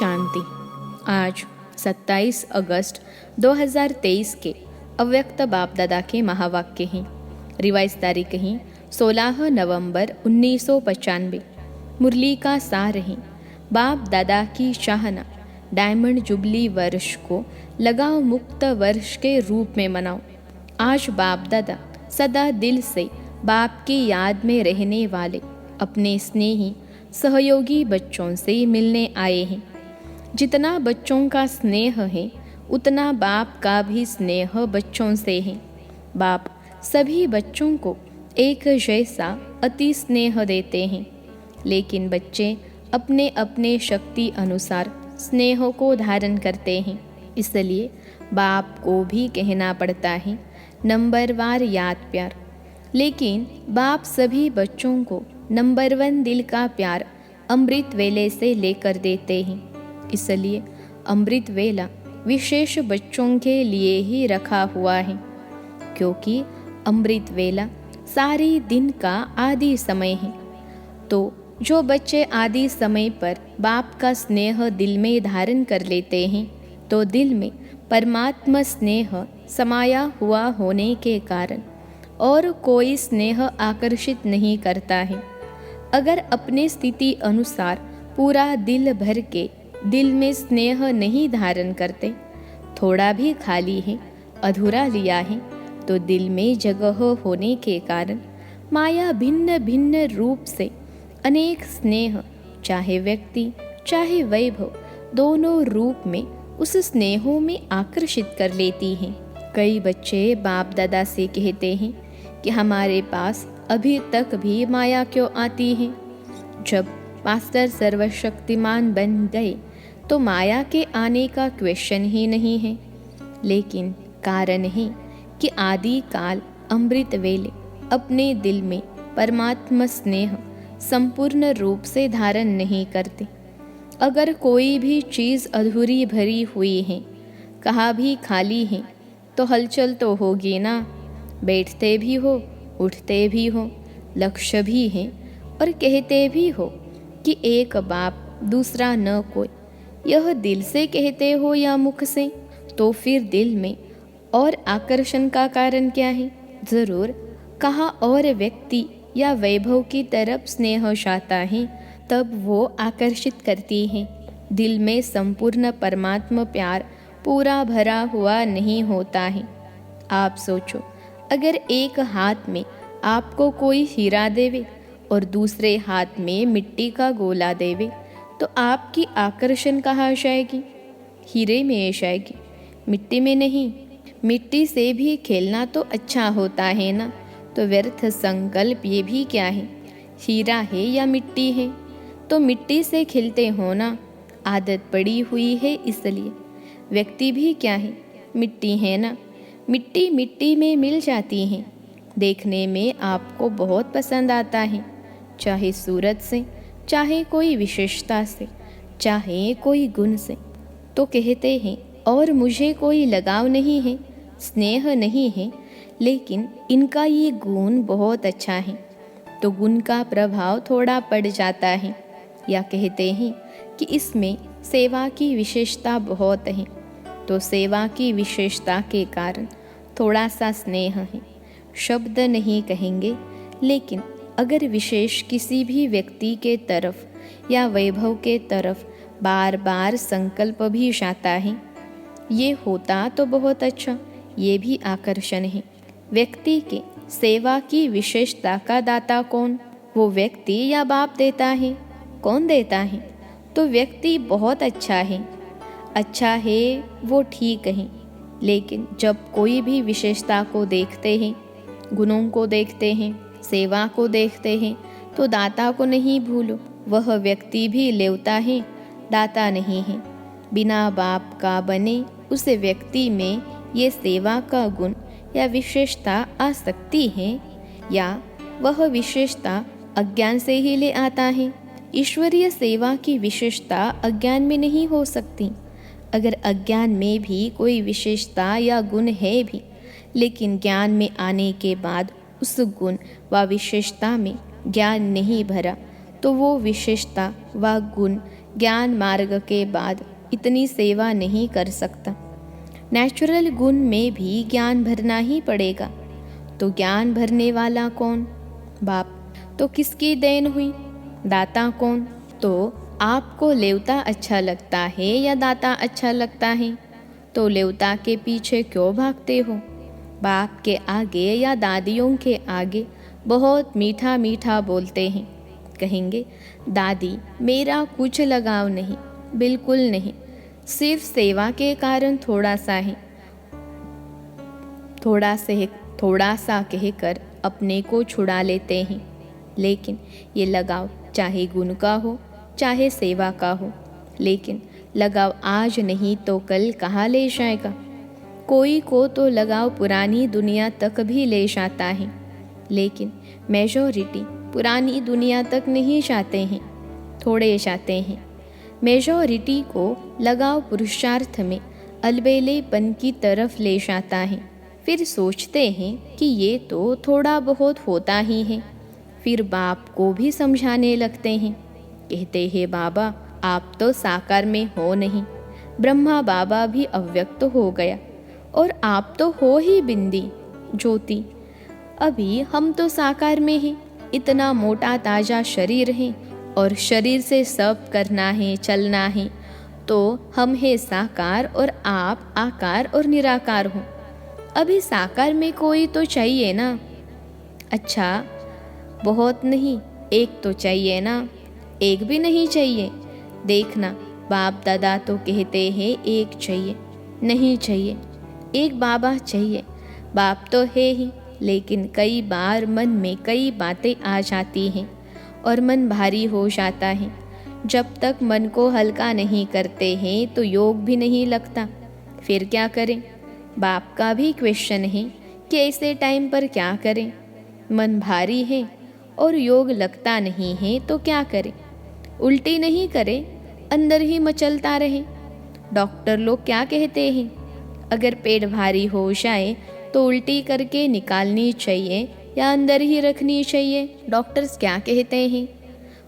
शांति। आज 27 अगस्त 2023 के अव्यक्त बाप दादा के महावाक्य हैं। रिवाइज तारीख हैं 16 नवंबर 1995। मुरली का सार है, बाप दादा की चाहना डायमंड जुबली वर्ष को लगाओ मुक्त वर्ष के रूप में मनाओ। आज बाप दादा सदा दिल से बाप की याद में रहने वाले अपने स्नेही सहयोगी बच्चों से मिलने आए हैं। जितना बच्चों का स्नेह है उतना बाप का भी स्नेह बच्चों से है। बाप सभी बच्चों को एक जैसा अति स्नेह देते हैं, लेकिन बच्चे अपने अपने शक्ति अनुसार स्नेह को धारण करते हैं। इसलिए बाप को भी कहना पड़ता है नंबरवार याद प्यार। लेकिन बाप सभी बच्चों को नंबर 1 दिल का प्यार अमृत वेले से लेकर देते हैं। इसलिए अमृत वेला विशेष बच्चों के लिए ही रखा हुआ है, क्योंकि अमृत वेला सारी दिन का आदि समय है। तो जो बच्चे आदि समय पर बाप का स्नेह दिल में धारण कर लेते हैं, तो दिल में परमात्मा स्नेह समाया हुआ होने के कारण और कोई स्नेह आकर्षित नहीं करता है। अगर अपनी स्थिति अनुसार पूरा दिल भर के दिल में स्नेह नहीं धारण करते, थोड़ा भी खाली है, अधूरा लिया है, तो दिल में जगह होने के कारण माया भिन्न भिन्न रूप से अनेक स्नेह, चाहे व्यक्ति चाहे वैभव, दोनों रूप में उस स्नेहों में आकर्षित कर लेती हैं। कई बच्चे बाप दादा से कहते हैं कि हमारे पास अभी तक भी माया क्यों आती है। जब मास्टर सर्वशक्तिमान बन गए तो माया के आने का क्वेश्चन ही नहीं है। लेकिन कारण है कि आदि काल अमृत वेले अपने दिल में परमात्मा स्नेह संपूर्ण रूप से धारण नहीं करते। अगर कोई भी चीज़ अधूरी भरी हुई है, कहाँ भी खाली है, तो हलचल तो होगी ना। बैठते भी हो, उठते भी हो, लक्ष्य भी है और कहते भी हो कि एक बाप दूसरा न कोई, यह दिल से कहते हो या मुख से, तो फिर दिल में और आकर्षण का कारण क्या है? ज़रूर कहाँ और व्यक्ति या वैभव की तरफ स्नेह जाता है, तब वो आकर्षित करती है। दिल में संपूर्ण परमात्मा प्यार पूरा भरा हुआ नहीं होता है। आप सोचो, अगर एक हाथ में आपको कोई हीरा देवे और दूसरे हाथ में मिट्टी का गोला देवे, तो आपकी आकर्षण कहाँ जाएगी? हीरे में जाएगी, मिट्टी में नहीं। मिट्टी से भी खेलना तो अच्छा होता है ना, तो व्यर्थ संकल्प ये भी क्या है, हीरा है या मिट्टी है? तो मिट्टी से खेलते हो ना, आदत पड़ी हुई है इसलिए। व्यक्ति भी क्या है, मिट्टी है ना, मिट्टी मिट्टी में मिल जाती है। देखने में आपको बहुत पसंद आता है, चाहे सूरत से, चाहे कोई विशेषता से, चाहे कोई गुण से, तो कहते हैं और मुझे कोई लगाव नहीं है, स्नेह नहीं है, लेकिन इनका ये गुण बहुत अच्छा है, तो गुण का प्रभाव थोड़ा पड़ जाता है। या कहते हैं कि इसमें सेवा की विशेषता बहुत है, तो सेवा की विशेषता के कारण थोड़ा सा स्नेह है। शब्द नहीं कहेंगे, लेकिन अगर विशेष किसी भी व्यक्ति के तरफ या वैभव के तरफ बार बार संकल्प भी जाता है, ये होता तो बहुत अच्छा, ये भी आकर्षण है। व्यक्ति के सेवा की विशेषता का दाता कौन? वो व्यक्ति या बाप देता है? कौन देता है? तो व्यक्ति बहुत अच्छा है वो ठीक है, लेकिन जब कोई भी विशेषता को देखते हैं, गुणों को देखते हैं, सेवा को देखते हैं, तो दाता को नहीं भूलो। वह व्यक्ति भी लेवता है, दाता नहीं है। बिना बाप का बने उस व्यक्ति में ये सेवा का गुण या विशेषता आ सकती है, या वह विशेषता अज्ञान से ही ले आता है। ईश्वरीय सेवा की विशेषता अज्ञान में नहीं हो सकती। अगर अज्ञान में भी कोई विशेषता या गुण है भी, लेकिन ज्ञान में आने के बाद उस गुण व विशेषता में ज्ञान नहीं भरा, तो वो विशेषता व गुण ज्ञान मार्ग के बाद इतनी सेवा नहीं कर सकता। नेचुरल गुण में भी ज्ञान भरना ही पड़ेगा। तो ज्ञान भरने वाला कौन? बाप। तो किसकी देन हुई? दाता कौन? तो आपको लेवता अच्छा लगता है या दाता अच्छा लगता है? तो लेवता के पीछे क्यों भागते हो? बाप के आगे या दादियों के आगे बहुत मीठा मीठा बोलते हैं। कहेंगे दादी मेरा कुछ लगाव नहीं, बिल्कुल नहीं, सिर्फ सेवा के कारण थोड़ा सा है। थोड़ा सा कहकर अपने को छुड़ा लेते हैं। लेकिन ये लगाव चाहे गुण का हो चाहे सेवा का हो, लेकिन लगाव आज नहीं तो कल कहाँ ले जाएगा। कोई को तो लगाव पुरानी दुनिया तक भी ले जाता है, लेकिन मेजॉरिटी पुरानी दुनिया तक नहीं जाते हैं, थोड़े जाते हैं। मेजॉरिटी को लगाव पुरुषार्थ में अलबेलेपन की तरफ ले जाता है। फिर सोचते हैं कि ये तो थोड़ा बहुत होता ही है। फिर बाप को भी समझाने लगते हैं। कहते हैं बाबा आप तो साकार में हो नहीं, ब्रह्मा बाबा भी अव्यक्त हो गया और आप तो हो ही बिंदी ज्योति। अभी हम तो साकार में हैं, इतना मोटा ताजा शरीर है और शरीर से सब करना है, चलना है। तो हम हैं साकार और आप आकार और निराकार हो। अभी साकार में कोई तो चाहिए ना। अच्छा बहुत नहीं, एक तो चाहिए ना। एक भी नहीं चाहिए। देखना बाप दादा तो कहते हैं एक चाहिए, नहीं चाहिए, एक बाबा चाहिए। बाप तो है ही, लेकिन कई बार मन में कई बातें आ जाती हैं और मन भारी हो जाता है। जब तक मन को हल्का नहीं करते हैं तो योग भी नहीं लगता। फिर क्या करें? बाप का भी क्वेश्चन है कि ऐसे टाइम पर क्या करें? मन भारी है और योग लगता नहीं है तो क्या करें? उल्टी नहीं करे, अंदर ही मचलता रहे। डॉक्टर लोग क्या कहते हैं? अगर पेट भारी हो जाए तो उल्टी करके निकालनी चाहिए या अंदर ही रखनी चाहिए? डॉक्टर्स क्या कहते हैं?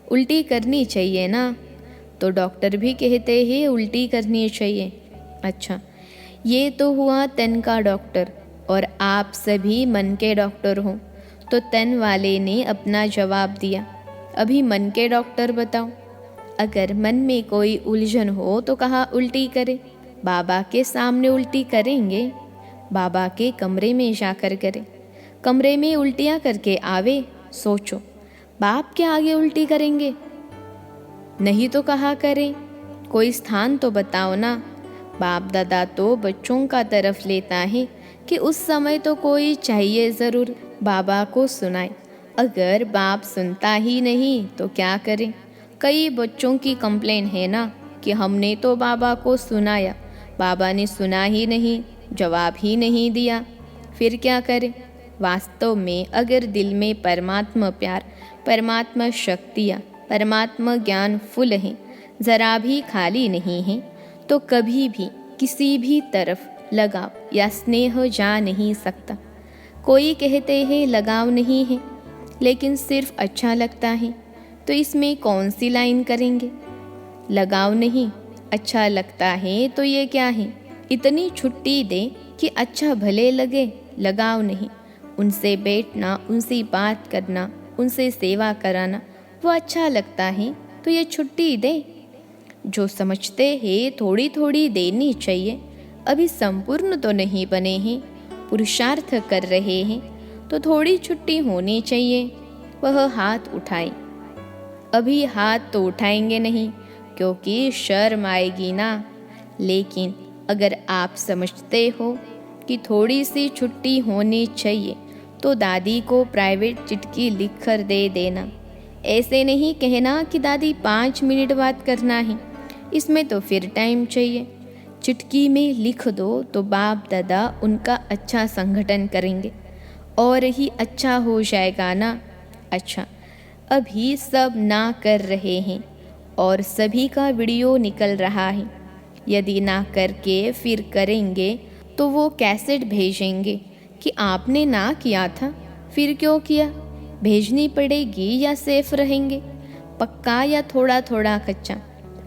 उल्टी करनी चाहिए ना। तो डॉक्टर भी कहते हैं उल्टी करनी चाहिए। अच्छा, ये तो हुआ तन का डॉक्टर और आप सभी मन के डॉक्टर हो। तो तन वाले ने अपना जवाब दिया। अभी मन के डॉक्टर बताओ। अगर मन में कोई उलझन हो तो कहाँ उल्टी करे? बाबा के सामने उल्टी करेंगे? बाबा के कमरे में जाकर करें। कमरे में उल्टियाँ करके आवे? सोचो, बाप के आगे उल्टी करेंगे? नहीं तो कहाँ करें? कोई स्थान तो बताओ ना। बाप दादा तो बच्चों का तरफ लेता है कि उस समय तो कोई चाहिए ज़रूर बाबा को सुनाए। अगर बाप सुनता ही नहीं तो क्या करें? कई बच्चों की कंप्लेन है ना कि हमने तो बाबा को सुनाया, बाबा ने सुना ही नहीं, जवाब ही नहीं दिया। फिर क्या करें? वास्तव में अगर दिल में परमात्मा प्यार, परमात्मा शक्तियाँ, परमात्मा ज्ञान फुल हैं, ज़रा भी खाली नहीं है, तो कभी भी किसी भी तरफ लगाव या स्नेह जा नहीं सकता। कोई कहते हैं लगाव नहीं है, लेकिन सिर्फ अच्छा लगता है, तो इसमें कौन सी लाइन करेंगे? लगाव नहीं, अच्छा लगता है तो ये क्या है? इतनी छुट्टी दे कि अच्छा भले लगे, लगाव नहीं। उनसे बैठना, उनसे बात करना, उनसे सेवा कराना, वो अच्छा लगता है तो ये छुट्टी दे। जो समझते हैं थोड़ी थोड़ी देनी चाहिए, अभी संपूर्ण तो नहीं बने हैं, पुरुषार्थ कर रहे हैं, तो थोड़ी छुट्टी होनी चाहिए। वह हाथ उठाए। अभी हाथ तो उठाएंगे नहीं क्योंकि शर्म आएगी ना। लेकिन अगर आप समझते हो कि थोड़ी सी छुट्टी होनी चाहिए तो दादी को प्राइवेट चिट्ठी लिख कर दे देना। ऐसे नहीं कहना कि दादी 5 मिनट बात करना है, इसमें तो फिर टाइम चाहिए। चिट्ठी में लिख दो तो बाप दादा उनका अच्छा संगठन करेंगे और ही अच्छा हो जाएगा ना। अच्छा, अभी सब ना कर रहे हैं और सभी का वीडियो निकल रहा है। यदि ना करके फिर करेंगे तो वो कैसेट भेजेंगे कि आपने ना किया था, फिर क्यों किया? भेजनी पड़ेगी या सेफ रहेंगे? पक्का या थोड़ा थोड़ा कच्चा?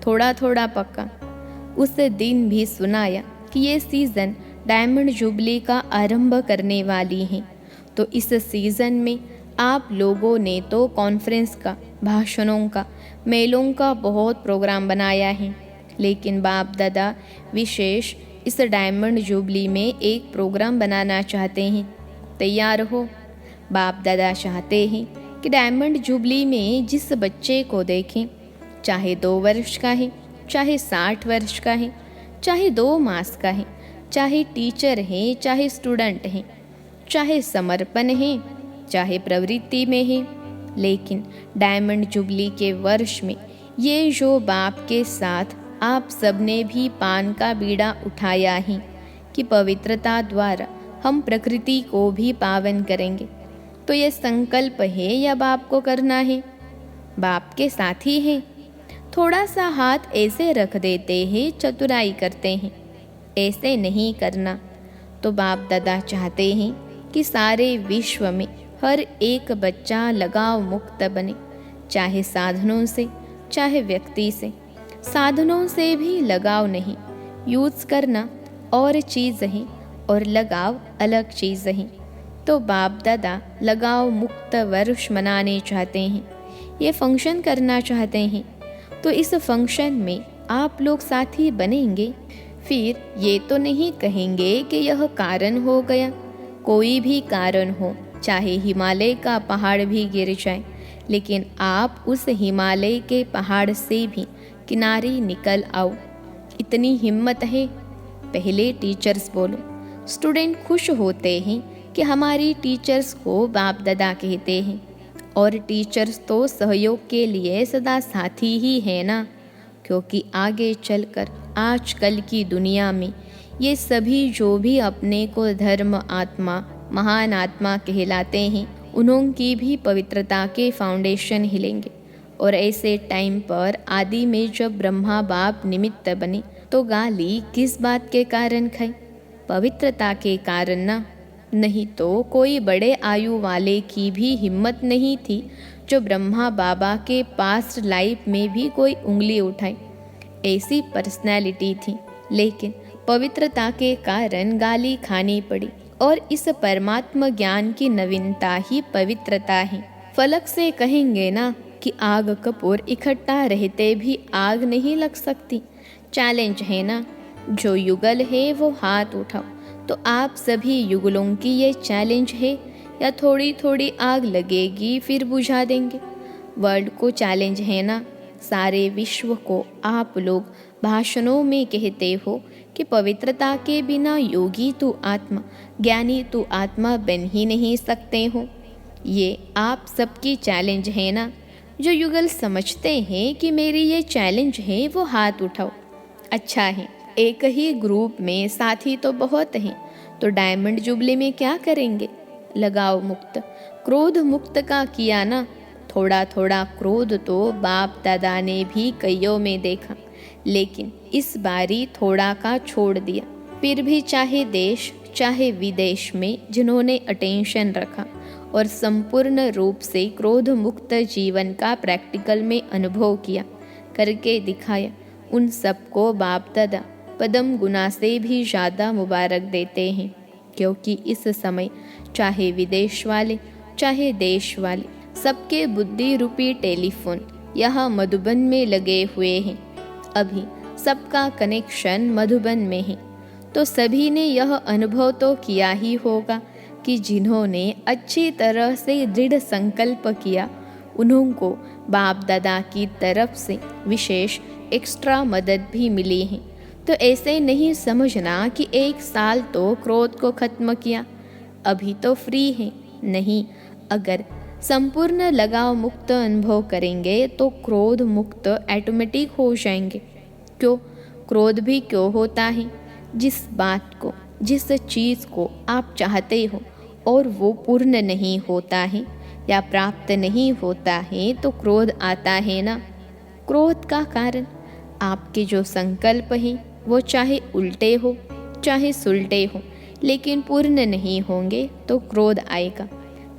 थोड़ा थोड़ा पका। उस दिन भी सुनाया कि ये सीज़न डायमंड जुबली का आरंभ करने वाली है, तो इस सीज़न में आप लोगों ने तो कॉन्फ्रेंस का, भाषणों का, मेलों का बहुत प्रोग्राम बनाया है, लेकिन बाप दादा विशेष इस डायमंड जुबली में एक प्रोग्राम बनाना चाहते हैं। तैयार हो? बाप दादा चाहते हैं कि डायमंड जुबली में जिस बच्चे को देखें, चाहे 2 वर्ष का है, चाहे 60 वर्ष का है, चाहे 2 मास का है, चाहे टीचर है, चाहे स्टूडेंट है, चाहे समर्पण है, चाहे प्रवृत्ति में है, लेकिन डायमंड जुबली के वर्ष में ये जो बाप के साथ आप सबने भी पान का बीड़ा उठाया है कि पवित्रता द्वारा हम प्रकृति को भी पावन करेंगे, तो ये संकल्प है या बाप को करना है? बाप के साथ ही है। थोड़ा सा हाथ ऐसे रख देते हैं, चतुराई करते हैं, ऐसे नहीं करना। तो बाप दादा चाहते हैं कि सारे विश्व में हर एक बच्चा लगाव मुक्त बने, चाहे साधनों से, चाहे व्यक्ति से। साधनों से भी लगाव नहीं, यूज़ करना और चीज़ है और लगाव अलग चीज़ है। तो बाप दादा लगाव मुक्त वर्ष मनाने चाहते हैं, ये फंक्शन करना चाहते हैं। तो इस फंक्शन में आप लोग साथी बनेंगे। फिर ये तो नहीं कहेंगे कि यह कारण हो गया, कोई भी कारण हो, चाहे हिमालय का पहाड़ भी गिर जाए, लेकिन आप उस हिमालय के पहाड़ से भी किनारे निकल आओ। इतनी हिम्मत है? पहले टीचर्स बोलो। स्टूडेंट खुश होते हैं कि हमारी टीचर्स को बाप दादा कहते हैं, और टीचर्स तो सहयोग के लिए सदा साथी ही है ना, क्योंकि आगे चलकर आजकल की दुनिया में ये सभी जो भी अपने को धर्म आत्मा, महान आत्मा कहलाते हैं, उनकी भी पवित्रता के फाउंडेशन हिलेंगे। और ऐसे टाइम पर आदि में जब ब्रह्मा बाप निमित्त बने, तो गाली किस बात के कारण खाई? पवित्रता के कारण ना। नहीं तो कोई बड़े आयु वाले की भी हिम्मत नहीं थी जो ब्रह्मा बाबा के पास्ट लाइफ में भी कोई उंगली उठाए। ऐसी पर्सनैलिटी थी, लेकिन पवित्रता के कारण गाली खानी पड़ी। और इस परमात्मा ज्ञान की नवीनता ही पवित्रता है। फलक से कहेंगे ना कि आग कपूर इकट्ठा रहते भी आग नहीं लग सकती। चैलेंज है ना, जो युगल है वो हाथ उठाओ। तो आप सभी युगलों की ये चैलेंज है, या थोड़ी थोड़ी आग लगेगी फिर बुझा देंगे? वर्ल्ड को चैलेंज है ना, सारे विश्व को आप लोग भाषणों में कहते हो कि पवित्रता के बिना योगी तू आत्मा, ज्ञानी तू आत्मा बन ही नहीं सकते हो। ये आप सबकी चैलेंज है ना। जो युगल समझते हैं कि मेरी ये चैलेंज है, वो हाथ उठाओ। अच्छा है, एक ही ग्रुप में साथी तो बहुत हैं, तो डायमंड जुबली में क्या करेंगे? लगाव मुक्त, क्रोध मुक्त का किया ना। थोड़ा थोड़ा क्रोध तो बाप दादा ने भी कईयों में देखा, लेकिन इस बारी थोड़ा का छोड़ दिया। फिर भी चाहे देश चाहे विदेश में जिन्होंने अटेंशन रखा और संपूर्ण रूप से क्रोध मुक्त जीवन का प्रैक्टिकल में अनुभव किया, करके दिखाया, उन सबको बाप दादा पदम गुना से भी ज़्यादा मुबारक देते हैं। क्योंकि इस समय चाहे विदेश वाले चाहे देश वाले, सबके बुद्धि रूपी टेलीफोन यहाँ मधुबन में लगे हुए हैं। अभी सबका कनेक्शन मधुबन में है, तो सभी ने यह अनुभव तो किया ही होगा कि जिन्होंने अच्छी तरह से दृढ़ संकल्प किया, उन्होंने बाप दादा की तरफ से विशेष एक्स्ट्रा मदद भी मिली है। तो ऐसे नहीं समझना कि 1 साल तो क्रोध को खत्म किया, अभी तो फ्री है। नहीं, अगर संपूर्ण लगाव मुक्त अनुभव करेंगे तो क्रोध मुक्त ऑटोमेटिक हो जाएंगे। क्यों? क्रोध भी क्यों होता है? जिस बात को, जिस चीज़ को आप चाहते हो और वो पूर्ण नहीं होता है या प्राप्त नहीं होता है, तो क्रोध आता है ना। क्रोध का कारण आपके जो संकल्प हैं वो चाहे उल्टे हो चाहे सुलटे हो, लेकिन पूर्ण नहीं होंगे तो क्रोध आएगा।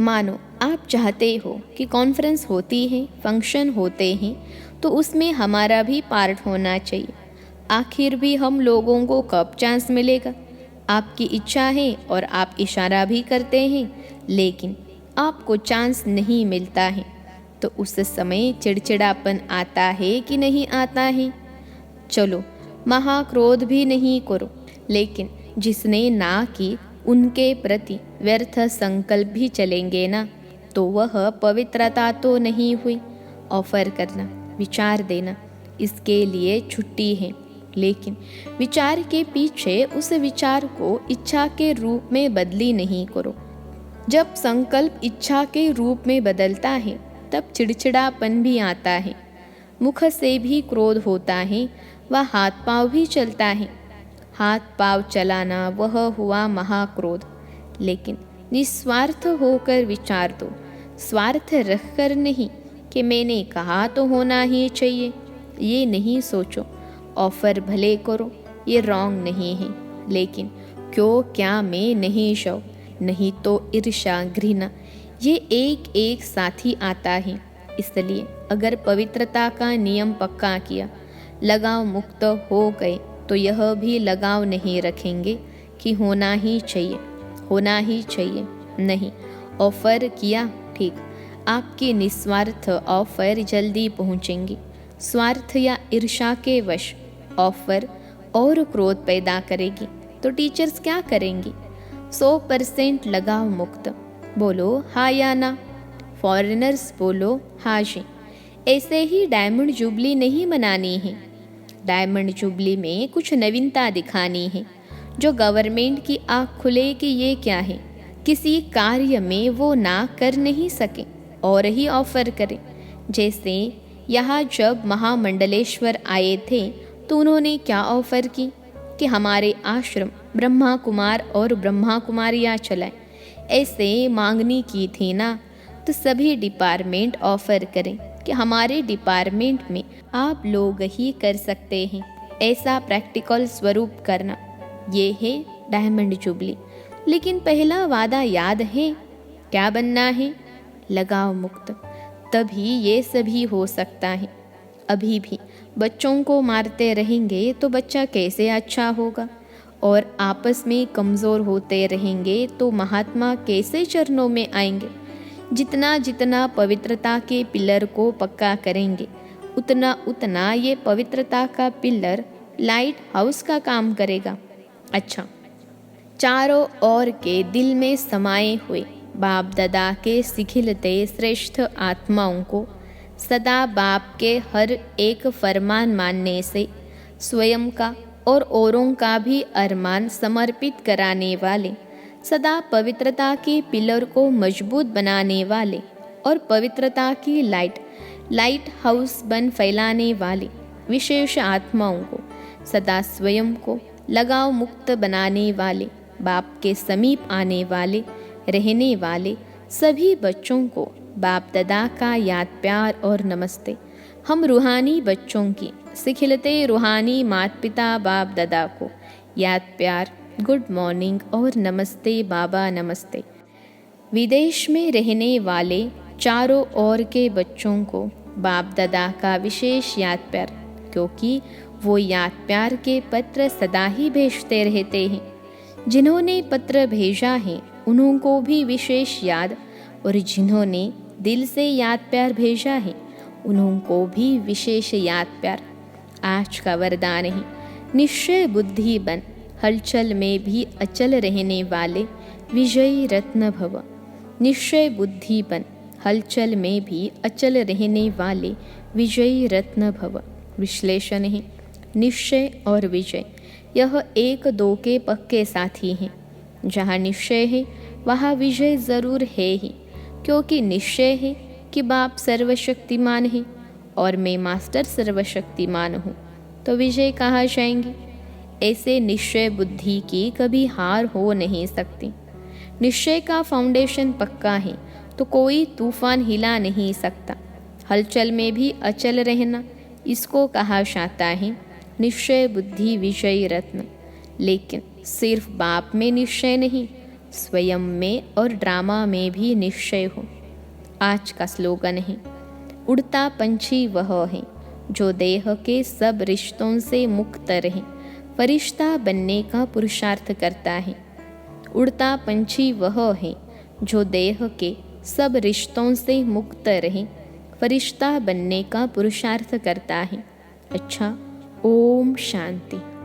मानो आप चाहते हो कि कॉन्फ्रेंस होती है, फंक्शन होते हैं, तो उसमें हमारा भी पार्ट होना चाहिए। आखिर भी हम लोगों को कब चांस मिलेगा? आपकी इच्छा है और आप इशारा भी करते हैं, लेकिन आपको चांस नहीं मिलता है, तो उस समय चिड़चिड़ापन आता है कि नहीं आता है? चलो, महाक्रोध भी नहीं करो, लेकिन जिसने ना की उनके प्रति व्यर्थ संकल्प भी चलेंगे ना, तो वह पवित्रता तो नहीं हुई। ऑफर करना, विचार देना, इसके लिए छुट्टी है, लेकिन विचार के पीछे उस विचार को इच्छा के रूप में बदली नहीं करो। जब संकल्प इच्छा के रूप में बदलता है, तब चिड़चिड़ापन भी आता है, मुख से भी क्रोध होता है, वह हाथ पांव भी चलता है। हाथ पांव चलाना वह हुआ महाक्रोध। लेकिन निस्वार्थ होकर विचार दो, स्वार्थ रखकर नहीं कि मैंने कहा तो होना ही चाहिए, ये नहीं सोचो। ऑफर भले करो, ये रॉन्ग नहीं है, लेकिन क्यों क्या में नहीं शव, नहीं तो ईर्ष्या घृणा, ये एक एक साथ ही आता है। इसलिए अगर पवित्रता का नियम पक्का किया, लगाव मुक्त हो गए, तो यह भी लगाव नहीं रखेंगे कि होना ही चाहिए, होना ही चाहिए। नहीं, ऑफर किया ठीक, आपकी निस्वार्थ ऑफर जल्दी पहुंचेंगी। स्वार्थ या ईर्ष्या के वश ऑफर और क्रोध पैदा करेगी, तो टीचर्स क्या करेंगी? 100% लगाव मुक्त, बोलो हाँ या ना। फॉरेनर्स बोलो हाँ जी। ऐसे ही डायमंड जुबली नहीं मनानी है। डायमंड जुबली में कुछ नवीनता दिखानी है, जो गवर्नमेंट की आँख खुले कि ये क्या है। किसी कार्य में वो ना कर नहीं सके और ही ऑफर करें। जैसे यहाँ जब महामंडलेश्वर आए थे, तो उन्होंने क्या ऑफर की कि हमारे आश्रम ब्रह्मा कुमार और ब्रह्मा कुमारियाँ चलाएं। ऐसे मांगनी की थी ना, तो सभी डिपार्टमेंट ऑफर करें कि हमारे डिपार्टमेंट में आप लोग ही कर सकते हैं। ऐसा प्रैक्टिकल स्वरूप करना, ये है डायमंड जुबली। लेकिन पहला वादा याद है, क्या बनना है? लगाव मुक्त, तभी ये सभी हो सकता है। अभी भी बच्चों को मारते रहेंगे तो बच्चा कैसे अच्छा होगा, और आपस में कमज़ोर होते रहेंगे तो महात्मा कैसे चरणों में आएंगे। जितना जितना पवित्रता के पिलर को पक्का करेंगे, उतना उतना ये पवित्रता का पिलर लाइट हाउस का काम करेगा। अच्छा, चारों ओर के दिल में समाये हुए बाप दादा के सिखिलते श्रेष्ठ आत्माओं को सदा बाप के हर एक फरमान मानने से स्वयं का और औरों का भी अरमान समर्पित कराने वाले, सदा पवित्रता के पिलर को मजबूत बनाने वाले और पवित्रता की लाइट हाउस बन फैलाने वाले विशेष आत्माओं को, सदा स्वयं को लगाव मुक्त बनाने वाले, बाप के समीप आने वाले, रहने वाले सभी बच्चों को बाप दादा का याद प्यार और नमस्ते। हम रूहानी बच्चों की सिखिलते रूहानी माता पिता बाप दादा को याद प्यार, गुड मॉर्निंग और नमस्ते बाबा नमस्ते। विदेश में रहने वाले चारों ओर के बच्चों को बाप दादा का विशेष याद प्यार, क्योंकि वो याद प्यार के पत्र सदा ही भेजते रहते हैं। जिन्होंने पत्र भेजा है उन्हों को भी विशेष याद, और जिन्होंने दिल से याद प्यार भेजा है उन्हों को भी विशेष याद प्यार। आज का वरदान है, निश्चय बुद्धि बन हलचल में भी अचल रहने वाले विजयी रत्न भव। निश्चय बुद्धि बन हलचल में भी अचल रहने वाले विजयी रत्न भव। विश्लेषण है, निश्चय और विजय यह एक दो के पक्के साथी हैं। जहाँ निश्चय है वहाँ विजय ज़रूर है ही, क्योंकि निश्चय है कि बाप सर्वशक्तिमान है और मैं मास्टर सर्वशक्तिमान हूँ, तो विजय कहाँ जाएंगे। ऐसे निश्चय बुद्धि की कभी हार हो नहीं सकती। निश्चय का फाउंडेशन पक्का है तो कोई तूफान हिला नहीं सकता। हलचल में भी अचल रहना, इसको कहा जाता है निश्चय बुद्धि विजयी रत्न। लेकिन सिर्फ बाप में निश्चय नहीं, स्वयं में और ड्रामा में भी निश्चय हो। आज का स्लोगन है। उड़ता पंछी वह है जो देह के सब रिश्तों से मुक्त रहे, फरिश्ता बनने का पुरुषार्थ करता है। उड़ता पंछी वह है जो देह के सब रिश्तों से मुक्त रहे, फरिश्ता बनने का पुरुषार्थ करता है। अच्छा, ओम शांति।